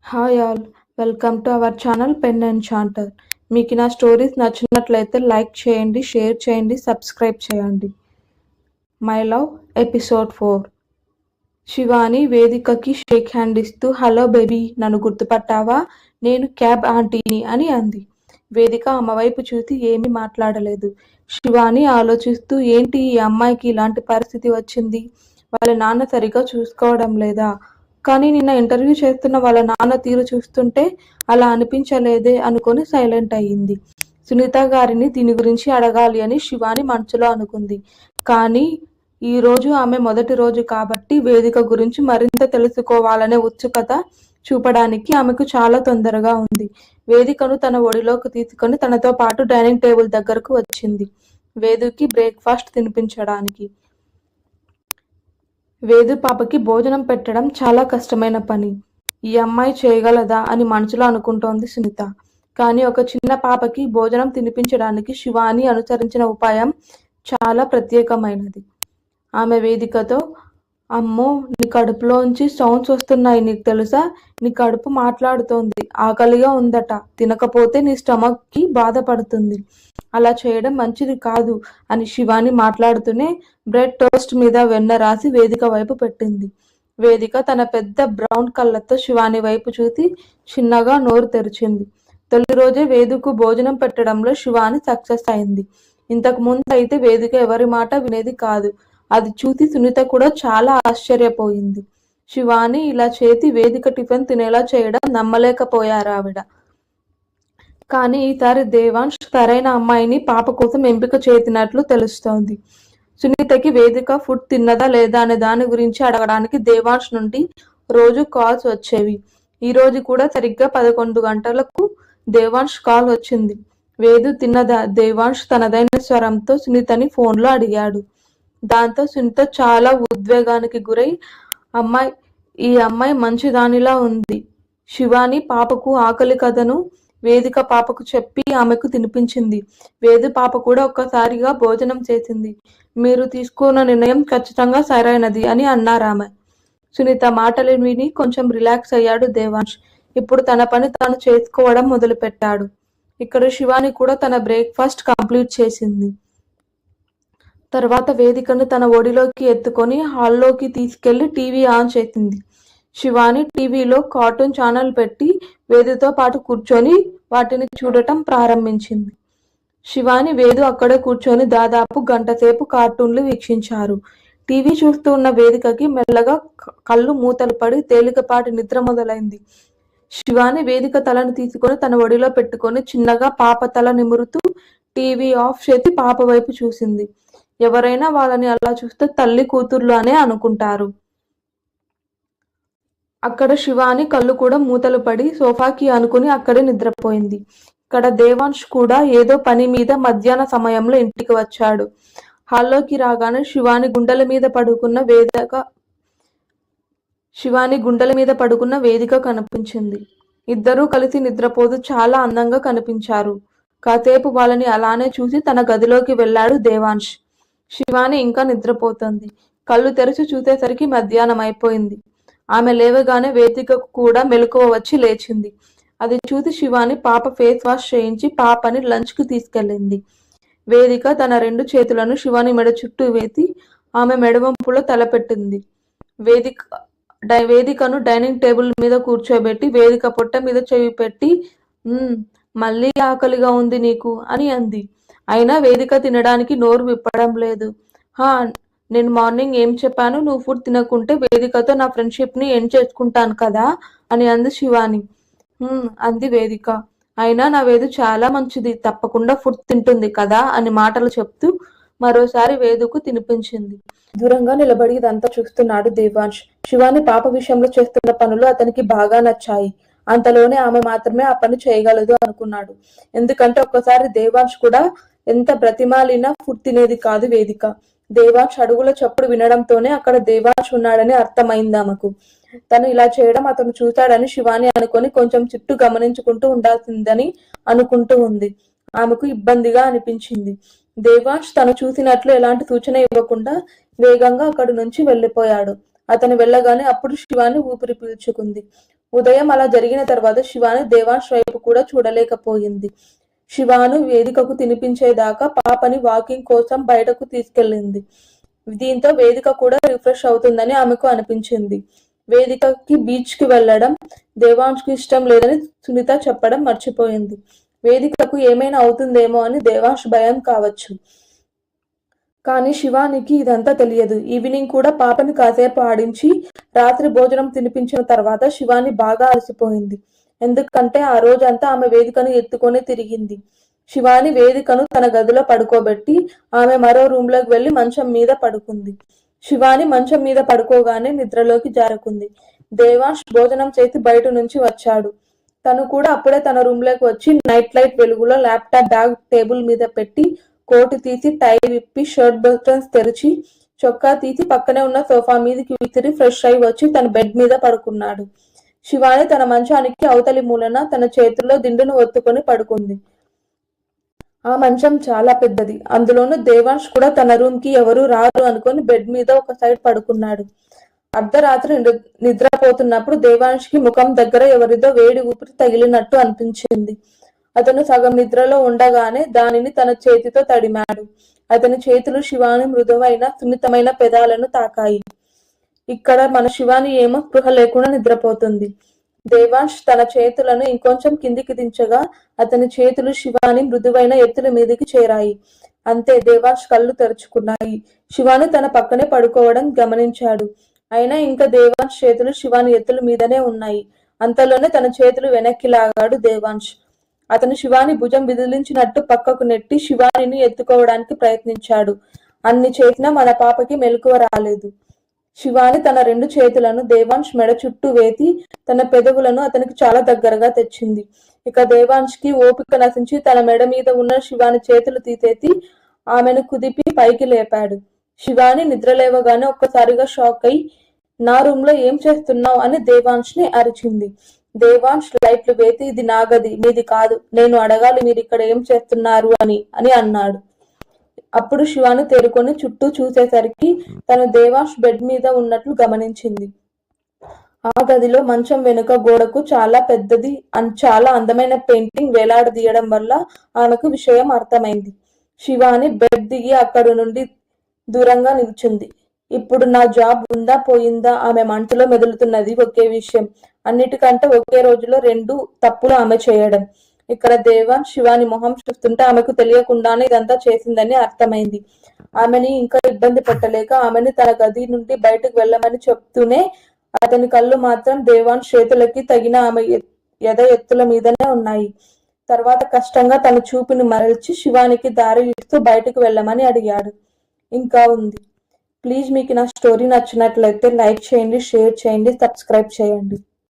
Hi all, welcome to our channel pen enchanter. మీకు నా stories నచ్చినట్లయితే లైక్ చేయండి, షేర్ చేయండి, సబ్స్క్రైబ్ చేయండి. My love episode 4. శివాని వేదికకి షేక్ హ్యాండ్ ఇస్తూ, హలో బేబీ, నన్ను గుర్తుపట్టావా? నేను క్యాబ్ ఆంటీని అని అంది. వేదిక ఆమె వైపు చూసి ఏమీ మాట్లాడలేదు. శివాని ఆలోచిస్తూ, ఏంటి ఈ అమ్మాయికి ఇలాంటి పరిస్థితి వచ్చింది? వాళ్ళ నాన్న సరిగా చూసుకోవడం లేదా? కానీ నిన్న ఇంటర్వ్యూ చేస్తున్న వాళ్ళ నాన్న తీరు చూస్తుంటే అలా అనిపించలేదే అనుకొని సైలెంట్ అయ్యింది. సునీత గారిని దీని గురించి అడగాలి అని శివాని మనసులో అనుకుంది. కానీ ఈ రోజు ఆమె మొదటి రోజు కాబట్టి వేదిక గురించి మరింత తెలుసుకోవాలనే ఉత్సుకత చూపడానికి ఆమెకు చాలా తొందరగా ఉంది. వేదికను తన ఒడిలోకి తీసుకొని తనతో పాటు డైనింగ్ టేబుల్ దగ్గరకు వచ్చింది, వేదుకి బ్రేక్ఫాస్ట్ తినిపించడానికి. వేదు పాపకి భోజనం పెట్టడం చాలా కష్టమైన పని. ఈ అమ్మాయి చేయగలదా అని మనసులో అనుకుంటోంది సునీత. కానీ ఒక చిన్న పాపకి భోజనం తినిపించడానికి శివాని అనుసరించిన ఉపాయం చాలా ప్రత్యేకమైనది. ఆమె వేదికతో, అమ్మో, నీ కడుపులోంచి సౌండ్స్ వస్తున్నాయి, నీకు తెలుసా? నీ కడుపు మాట్లాడుతోంది, ఆకలిగా ఉందట, తినకపోతే నీ స్టమక్ కి బాధపడుతుంది, అలా చేయడం మంచిది కాదు అని శివాని మాట్లాడుతూనే బ్రెడ్ టోస్ట్ మీద వెన్న రాసి వేదిక వైపు పెట్టింది. వేదిక తన పెద్ద బ్రౌన్ కళ్ళతో శివాని వైపు చూసి చిన్నగా నోరు తెరిచింది. తొలి రోజే వేదికు భోజనం పెట్టడంలో శివాని సక్సెస్ అయింది. ఇంతకు ముందు అయితే వేదిక ఎవరి మాట వినేది కాదు. అది చూసి సునీత కూడా చాలా ఆశ్చర్యపోయింది. శివాని ఇలా చేతి వేదిక టిఫిన్ తినేలా చేయడం నమ్మలేకపోయారు ఆవిడ. కానీ ఈసారి దేవాంశ్ సరైన అమ్మాయిని పాప కోసం ఎంపిక చేసినట్లు తెలుస్తోంది. సునీతకి వేదిక ఫుడ్ తిన్నదా లేదా అనే దాని గురించి అడగడానికి దేవాంశ్ నుండి రోజు కాల్స్ వచ్చేవి. ఈ రోజు కూడా సరిగ్గా 11 గంటలకు దేవాంశ్ కాల్ వచ్చింది. వేదు తిన్నదా? దేవాంశ్ తనదైన స్వరంతో సునీతని ఫోన్లో అడిగాడు. దాంతో సునీత చాలా ఉద్వేగానికి గురై, ఈ అమ్మాయి మంచిదానిలా ఉంది. శివాని పాపకు ఆకలి కథను వేదిక పాపకు చెప్పి ఆమెకు తినిపించింది. వేదు పాప కూడా ఒక్కసారిగా భోజనం చేసింది. మీరు తీసుకున్న నిర్ణయం ఖచ్చితంగా సరైనది అని అన్నారామె. సునీత మాటలు విని కొంచెం రిలాక్స్ అయ్యాడు దేవాంశ్. ఇప్పుడు తన పని తాను చేసుకోవడం మొదలు పెట్టాడు. ఇక్కడ శివాని కూడా తన బ్రేక్ఫాస్ట్ కంప్లీట్ చేసింది. తర్వాత వేదికను తన ఒడిలోకి ఎత్తుకొని హాల్లోకి తీసుకెళ్లి టీవీ ఆన్ చేసింది. శివాని టీవీలో కార్టూన్ ఛానల్ పెట్టి వేదుతో పాటు కూర్చొని వాటిని చూడటం ప్రారంభించింది. శివాని, వేదు అక్కడే కూర్చొని దాదాపు గంటసేపు కార్టూన్లు వీక్షించారు. టీవీ చూస్తూ ఉన్న వేదికకి మెల్లగా కళ్ళు మూతలు పడి తేలికపాటి నిద్ర మొదలైంది. శివాని వేదిక తలను తీసుకొని తన ఒడిలో పెట్టుకొని చిన్నగా పాప తల నిమురుతూ టీవీ ఆఫ్ చేసి పాప వైపు చూసింది. ఎవరైనా వాళ్ళని అలా చూస్తే తల్లి కూతుర్లు అనే అనుకుంటారు. అక్కడ శివాని కళ్ళు కూడా మూతలు పడి సోఫాకి అనుకుని అక్కడే నిద్రపోయింది. ఇక్కడ దేవాంశ్ కూడా ఏదో పని మీద మధ్యాహ్న సమయంలో ఇంటికి వచ్చాడు. హాల్లోకి రాగానే శివాని గుండెల మీద పడుకున్న వేదిక కనిపించింది. ఇద్దరూ కలిసి నిద్రపోతూ చాలా అందంగా కనిపించారు. కాసేపు వాళ్ళని అలానే చూసి తన గదిలోకి వెళ్ళాడు దేవాంశ్. శివాని ఇంకా నిద్రపోతుంది. కళ్ళు తెరిచి చూసేసరికి మధ్యాహ్నం అయిపోయింది. ఆమె లేవగానే వేదికకు కూడా మెలకువ వచ్చి లేచింది. అది చూసి శివాని పాప ఫేస్ వాష్ చేయించి పాపని లంచ్ కు తీసుకెళ్ళింది. వేదిక తన 2 చేతులను శివాని మెడ చుట్టూ వేసి ఆమె మెడవంపులో తలపెట్టింది. వేదికను డైనింగ్ టేబుల్ మీద కూర్చోబెట్టి వేదిక పొట్ట మీద చెవి పెట్టి, మళ్ళీ ఆకలిగా ఉంది నీకు అని అంది. అయినా వేదిక తినడానికి నోరు విప్పడం లేదు. నేను మార్నింగ్ ఏం చెప్పాను? నువ్వు ఫుడ్ తినకుంటే వేదికతో నా ఫ్రెండ్షిప్ ని ఎండ్ చేసుకుంటాను కదా అని అంది శివాని. అంది వేదిక. అయినా నా వేదు చాలా మంచిది, తప్పకుండా ఫుడ్ తింటుంది కదా అని మాటలు చెప్తూ మరోసారి వేదుకు తినిపించింది. దూరంగా నిలబడి ఇదంతా చూస్తున్నాడు దేవాంశ్. శివాని పాప విషయంలో చేస్తున్న పనులు అతనికి బాగా నచ్చాయి. అంతలోనే ఆమె మాత్రమే ఆ పని చేయగలదు అనుకున్నాడు. ఎందుకంటే ఒక్కసారి దేవాంశ్ కూడా ఎంత బ్రతిమాలినా ఫుడ్ తినేది కాదు వేదిక. దేవాంశ్ అడుగుల చప్పుడు వినడంతోనే అక్కడ దేవాంశ్ ఉన్నాడని అర్థమైంది ఆమెకు. తను ఇలా చేయడం అతను చూశాడని శివాని అనుకొని కొంచెం చుట్టూ గమనించుకుంటూ ఉండాల్సిందని అనుకుంటూ ఉంది. ఆమెకు ఇబ్బందిగా అనిపించింది. దేవాంశ్ తను చూసినట్లు ఎలాంటి సూచన ఇవ్వకుండా వేగంగా అక్కడి నుంచి వెళ్లిపోయాడు. అతను వెళ్ళగానే అప్పుడు శివాని ఊపిరి పీల్చుకుంది. ఉదయం అలా జరిగిన తర్వాత శివాని దేవాంశ్ వైపు కూడా చూడలేకపోయింది. శివాను వేదికకు తినిపించేదాకా పాపని వాకింగ్ కోసం బయటకు తీసుకెళ్ళింది. దీంతో వేదిక కూడా రిఫ్రెష్ అవుతుందని ఆమెకు అనిపించింది. వేదికకి బీచ్ కి వెళ్లడం దేవాంశ్ కి ఇష్టం లేదని సునీత చెప్పడం మర్చిపోయింది. వేదికకు ఏమైనా అవుతుందేమో అని దేవాంశ్ భయం కావచ్చు. కానీ శివానికి ఇదంతా తెలియదు. ఈవినింగ్ కూడా పాపని కాసేపు ఆడించి రాత్రి భోజనం తినిపించిన తర్వాత శివాని బాగా అలసిపోయింది. ఎందుకంటే ఆ రోజంతా ఆమె వేదికను ఎత్తుకొని తిరిగింది. శివాని వేదికను తన గదిలో పడుకోబెట్టి ఆమె మరో రూమ్లోకి వెళ్లి మంచం మీద పడుకుంది. శివాని మంచం మీద పడుకోగానే నిద్రలోకి జారుకుంది. దేవాంశ్ భోజనం చేసి బయట నుంచి వచ్చాడు. తను కూడా అప్పుడే తన రూమ్లోకి వచ్చి నైట్ లైట్ వెలుగులో ల్యాప్టాప్ బ్యాగ్ టేబుల్ మీద పెట్టి కోటు తీసి టై విప్పి షర్ట్ బటన్స్ తెరిచి చొక్కా తీసి పక్కనే ఉన్న సోఫా మీదకి విసిరి ఫ్రెష్ అయి వచ్చి తన బెడ్ మీద పడుకున్నాడు. శివాని తన మంచానికి అవతలి మూలన తన చేతుల్లో దిండును ఒత్తుకొని పడుకుంది. ఆ మంచం చాలా పెద్దది. అందులోనూ దేవాంశ్ కూడా తన రూమ్ కి ఎవరూ రారు అనుకొని బెడ్ మీద ఒక సైడ్ పడుకున్నాడు. అర్ధరాత్రి నిద్రపోతున్నప్పుడు దేవాంశ్ కి ముఖం దగ్గర ఎవరిదో వేడి ఊపిరి తగిలినట్టు అనిపించింది. అతను సగం నిద్రలో ఉండగానే దానిని తన చేతితో తడిమాడు. అతని చేతులు శివాని మృదువైన సున్నితమైన పెదాలను తాకాయి. ఇక్కడ మన శివాని ఏమో స్పృహ లేకుండా నిద్రపోతుంది. దేవాంశ్ తన చేతులను ఇంకొంచెం కిందికి దించగా అతని చేతులు శివాని మృదువైన ఎత్తుల మీదకి చేరాయి. అంతే, దేవాంశ్ కళ్ళు తెరుచుకున్నాయి. శివాని తన పక్కనే పడుకోవడం గమనించాడు. అయినా ఇంకా దేవాంశ్ చేతులు శివాని ఎత్తుల మీదనే ఉన్నాయి. అంతలోనే తన చేతులు వెనక్కి లాగాడు దేవాంశ్. అతను శివాని భుజం విదిలించినట్టు పక్కకు నెట్టి శివానిని ఎత్తుకోవడానికి ప్రయత్నించాడు. అన్ని చేసినా మన పాపకి మెలకువ రాలేదు. శివాని తన 2 చేతులను దేవాంశ్ మెడ చుట్టూ వేసి తన పెదవులను అతనికి చాలా దగ్గరగా తెచ్చింది. ఇక దేవాంశ్ కి ఓపిక నశించి తన మెడ మీద ఉన్న శివాని చేతులు తీసేసి ఆమెను కుదిపి పైకి లేపాడు. శివాని నిద్రలేవగానే ఒక్కసారిగా షాక్ అయి నా రూమ్ లో ఏం చేస్తున్నావు అని దేవాంశ్ ని అరిచింది. దేవాంశ్ లైట్లు వేసి ఇది నా గది, మీది కాదు, నేను అడగాలి మీరు ఇక్కడ ఏం చేస్తున్నారు అని అన్నాడు. అప్పుడు శివాని తేరుకొని చుట్టూ చూసేసరికి తను దేవాంశ్ బెడ్ మీద ఉన్నట్లు గమనించింది. ఆ గదిలో మంచం వెనుక గోడకు చాలా పెద్దది చాలా అందమైన పెయింటింగ్ వేలాడదీయడం వల్ల ఆమెకు విషయం అర్థమైంది. శివాని బెడ్ దిగి అక్కడి నుండి దూరంగా నిల్చుంది. ఇప్పుడు నా జాబ్ ఉందా పోయిందా ఆమె మనసులో మెదులుతున్నది ఒకే విషయం. అన్నిటికంటే ఒకే రోజులో 2 తప్పులు ఆమె చేయడం. ఇక్కడ దేవాంశ్ శివాని మొహం చూస్తుంటే ఆమెకు తెలియకుండానే ఇదంతా చేసిందని అర్థమైంది. ఆమెని ఇంకా ఇబ్బంది పెట్టలేక ఆమెని తన గది నుండి బయటకు వెళ్ళమని చెప్తూనే అతని కళ్ళు మాత్రం దేవాంశ్ చేతులకి తగిన ఆమె ఎద ఎత్తుల మీదనే ఉన్నాయి. తర్వాత కష్టంగా తన చూపుని మరల్చి శివానికి దారి ఇస్తూ బయటకు వెళ్ళమని అడిగాడు. ఇంకా ఉంది. ప్లీజ్ మీకు నా స్టోరీ నచ్చినట్లయితే లైక్ చేయండి, షేర్ చేయండి, సబ్స్క్రైబ్ చేయండి.